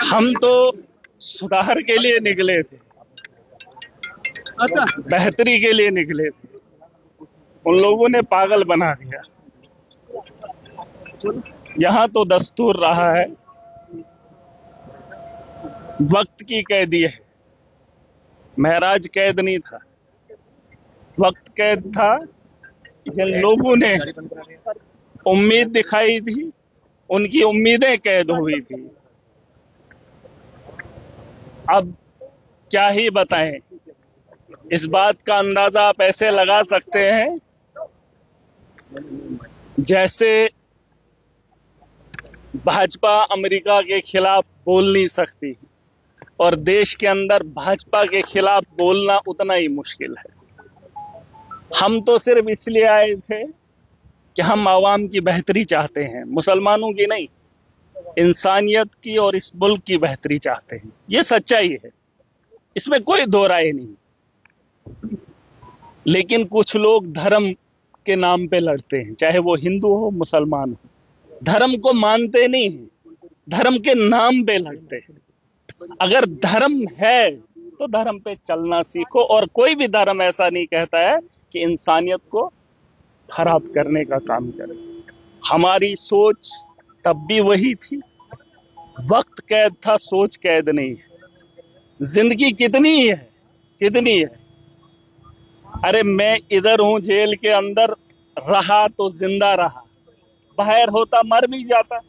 हम तो सुधार के लिए निकले थे, बेहतरी के लिए निकले थे, उन लोगों ने पागल बना दिया। यहाँ तो दस्तूर रहा है, वक्त की कैदी है। महराज कैद नहीं था, वक्त कैद था। जिन लोगों ने उम्मीद दिखाई थी, उनकी उम्मीदें कैद हुई थी। अब क्या ही बताएं, इस बात का अंदाजा आप ऐसे लगा सकते हैं जैसे भाजपा अमेरिका के खिलाफ बोल नहीं सकती और देश के अंदर भाजपा के खिलाफ बोलना उतना ही मुश्किल है। हम तो सिर्फ इसलिए आए थे कि हम आवाम की बेहतरी चाहते हैं, मुसलमानों की नहीं, इंसानियत की और इस मुल्क की बेहतरी चाहते हैं। ये सच्चाई है, इसमें कोई दो राय नहीं। लेकिन कुछ लोग धर्म के नाम पे लड़ते हैं, चाहे वो हिंदू हो मुसलमान हो, धर्म को मानते नहीं हैं, धर्म के नाम पे लड़ते हैं। अगर धर्म है तो धर्म पे चलना सीखो, और कोई भी धर्म ऐसा नहीं कहता है कि इंसानियत को खराब करने का काम करे। हमारी सोच तब भी वही थी, वक्त कैद था, सोच कैद नहीं है। जिंदगी कितनी है, कितनी है। अरे मैं इधर हूं, जेल के अंदर रहा तो जिंदा रहा, बाहर होता मर भी जाता।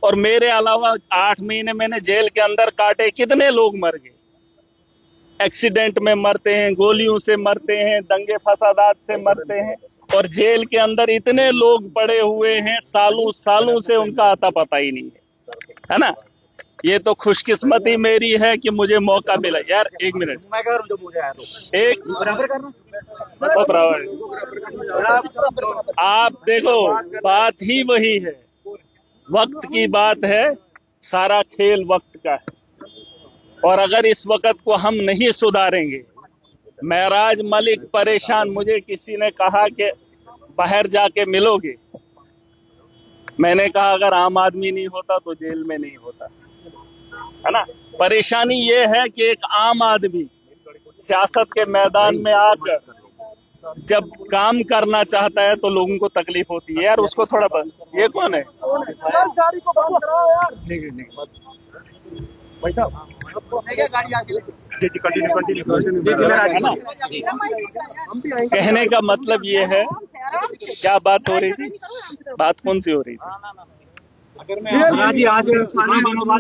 और मेरे अलावा 8 महीने मैंने जेल के अंदर काटे, कितने लोग मर गए। एक्सीडेंट में मरते हैं, गोलियों से मरते हैं, दंगे फसादात से मरते हैं, और जेल के अंदर इतने लोग पड़े हुए हैं, सालों सालों से उनका आता पता ही नहीं है ना। ये तो खुशकिस्मती मेरी है कि मुझे मौका मिला। यार एक मिनट, एक बराबर। आप देखो, बात ही वही है, वक्त की बात है, सारा खेल वक्त का है। और अगर इस वक्त को हम नहीं सुधारेंगे, महराज मलिक परेशान, मुझे किसी ने कहा कि बाहर जाके मिलोगे, मैंने कहा अगर आम आदमी नहीं होता तो जेल में नहीं होता, है ना। परेशानी ये है कि एक आम आदमी सियासत के मैदान में आकर जब काम करना चाहता है तो लोगों को तकलीफ होती है। यार उसको थोड़ा ये कौन है? भाई साहब कहने का मतलब ये है, क्या बात हो रही थी, बात कौन सी हो रही थी? जी आज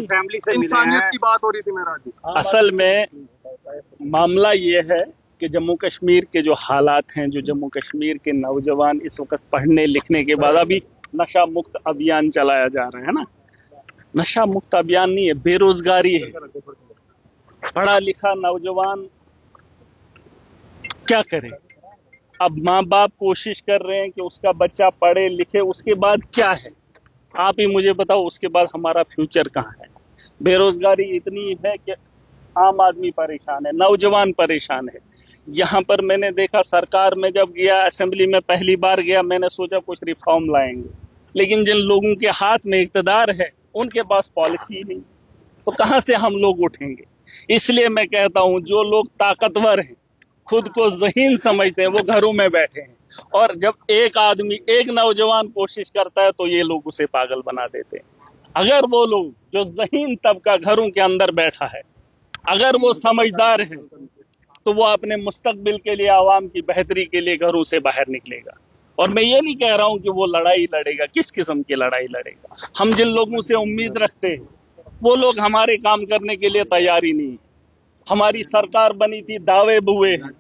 फैमिली से इंसानियत की बात हो रही थी महाराज जी। असल में मामला ये है कि जम्मू कश्मीर के जो हालात हैं, जो जम्मू कश्मीर के नौजवान इस वक्त पढ़ने लिखने के बाद, अभी नशा मुक्त अभियान चलाया जा रहा है ना, नशा मुक्त अभियान नहीं है, बेरोजगारी है। पढ़ा लिखा नौजवान क्या करे? अब माँ बाप कोशिश कर रहे हैं कि उसका बच्चा पढ़े लिखे, उसके बाद क्या है आप ही मुझे बताओ, उसके बाद हमारा फ्यूचर कहाँ है? बेरोजगारी इतनी है कि आम आदमी परेशान है, नौजवान परेशान है। यहाँ पर मैंने देखा, सरकार में जब गया, असेंबली में पहली बार गया, मैंने सोचा कुछ रिफॉर्म लाएंगे, लेकिन जिन लोगों के हाथ में इक़्तिदार है उनके पास पॉलिसी नहीं, तो कहाँ से हम लोग उठेंगे? इसलिए मैं कहता हूं, जो लोग ताकतवर हैं, खुद को ज़हीन समझते हैं, वो घरों में बैठे हैं, और जब एक आदमी, एक नौजवान कोशिश करता है तो ये लोग उसे पागल बना देते हैं। अगर वो लोग जो ज़हीन तबका घरों के अंदर बैठा है, अगर वो समझदार है, तो वो अपने मुस्तकबिल के लिए, आवाम की बेहतरी के लिए घरों से बाहर निकलेगा। और मैं ये नहीं कह रहा हूं कि वो लड़ाई लड़ेगा, किस किस्म की लड़ाई लड़ेगा। हम जिन लोगों से उम्मीद रखते हैं वो लोग हमारे काम करने के लिए तैयार ही नहीं। हमारी सरकार बनी थी, दावे बुए हैं,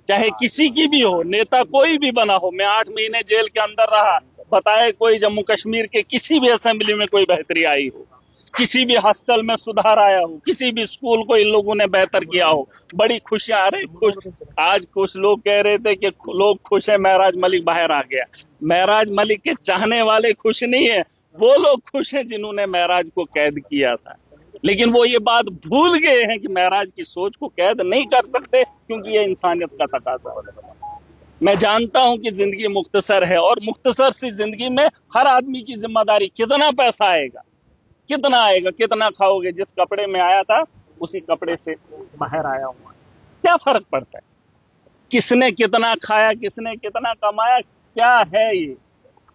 चाहे किसी की भी हो, नेता कोई भी बना हो। मैं 8 महीने जेल के अंदर रहा, बताए कोई जम्मू कश्मीर के किसी भी असेंबली में कोई बेहतरी आई हो, किसी भी हॉस्टल में सुधार आया हो, किसी भी स्कूल को इन लोगों ने बेहतर किया हो, बड़ी खुशियां। अरे खुश, आज कुछ लोग कह रहे थे कि लोग खुश है महराज मलिक बाहर आ गया। महराज मलिक के चाहने वाले खुश नहीं है, वो लोग खुश हैं जिन्होंने महराज को कैद किया था। लेकिन वो ये बात भूल गए हैं कि महराज की सोच को कैद नहीं कर सकते, क्योंकि ये इंसानियत का तकाजा है। मैं जानता हूं कि जिंदगी मुख्तसर है, और मुख्तसर सी जिंदगी में हर आदमी की जिम्मेदारी, कितना पैसा आएगा, कितना आएगा, कितना खाओगे? जिस कपड़े में आया था उसी कपड़े से बाहर आया हुआ, क्या फर्क पड़ता है? किसने कितना खाया, किसने कितना कमाया, क्या है ये?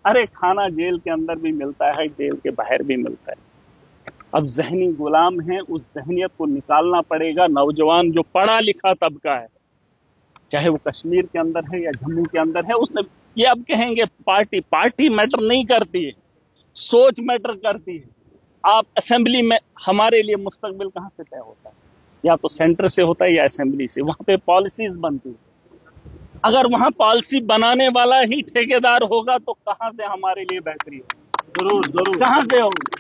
अरे खाना जेल के अंदर भी मिलता है, जेल के बाहर भी मिलता है। अब जहनी गुलाम है, उस जहनियत को निकालना पड़ेगा। नौजवान जो पढ़ा लिखा तबका है, चाहे वो कश्मीर के अंदर है या जम्मू के अंदर है, उसने ये अब कहेंगे पार्टी मैटर नहीं करती है, सोच मैटर करती है। आप असेंबली में, हमारे लिए मुस्तकबिल कहाँ से तय होता है? या तो सेंटर से होता है या असेंबली से। वहां पे पॉलिसीज बनती है। अगर वहां पॉलिसी बनाने वाला ही ठेकेदार होगा तो कहां से हमारे लिए बेहतरी होगी? जरूर कहां से होगी?